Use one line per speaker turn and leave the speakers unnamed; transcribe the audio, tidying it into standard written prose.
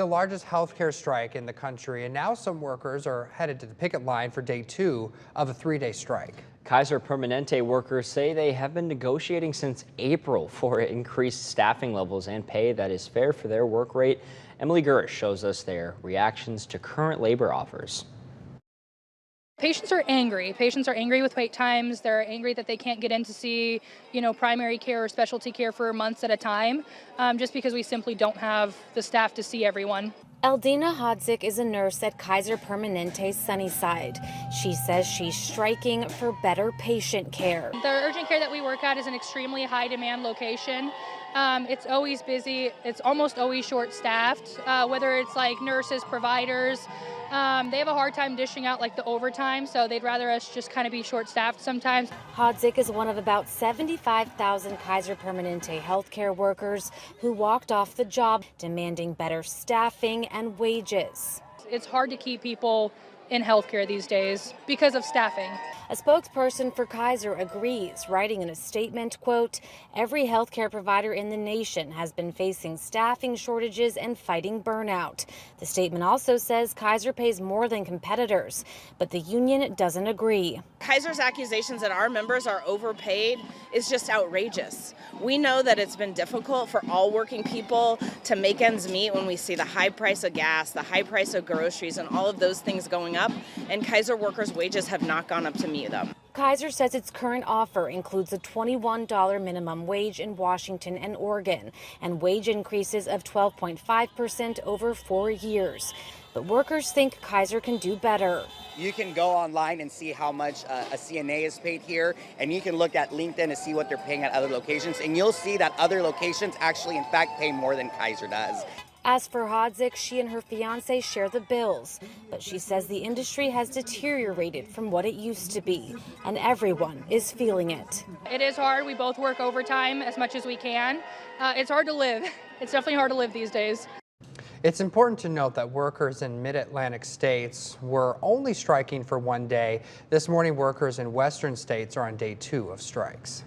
The largest healthcare strike in the country, and now some workers are headed to the picket line for day 2 of a 3-day strike.
Kaiser Permanente workers say they have been negotiating since April for increased staffing levels and pay that is fair for their work rate. Emily Gurish shows us their reactions to current labor offers.
Patients are angry. Patients are angry with wait times. They're angry that they can't get in to see, primary care or specialty care for months at a time, just because we simply don't have the staff to see everyone.
Eldina Hodzik is a nurse at Kaiser Permanente's Sunnyside. She says she's striking for better patient care.
The urgent care that we work at is an extremely high demand location. It's always busy. It's almost always short staffed, whether it's like nurses, providers. They have a hard time dishing out like the overtime, so they'd rather us just kind of be short staffed sometimes.
Hodzik is one of about 75,000 Kaiser Permanente healthcare workers who walked off the job demanding better staffing and wages.
It's hard to keep people in healthcare these days because of staffing.
A spokesperson for Kaiser agrees, writing in a statement, quote, "Every healthcare provider in the nation has been facing staffing shortages and fighting burnout." The statement also says Kaiser pays more than competitors, but the union doesn't agree.
Kaiser's accusations that our members are overpaid is just outrageous. We know that it's been difficult for all working people to make ends meet when we see the high price of gas, the high price of groceries, and all of those things going up, and Kaiser workers' wages have not gone up to meet them.
Kaiser says its current offer includes a $21 minimum wage in Washington and Oregon and wage increases of 12.5% over 4 years. But workers think Kaiser can do better.
You can go online and see how much a CNA is paid here, and you can look at LinkedIn to see what they're paying at other locations, and you'll see that other locations actually, in fact, pay more than Kaiser does.
As for Hodzik, she and her fiance share the bills, but she says the industry has deteriorated from what it used to be, and everyone is feeling it.
It is hard. We both work overtime as much as we can. It's hard to live. It's definitely hard to live these days.
It's important to note that workers in mid-Atlantic states were only striking for 1 day. This morning, workers in western states are on day 2 of strikes.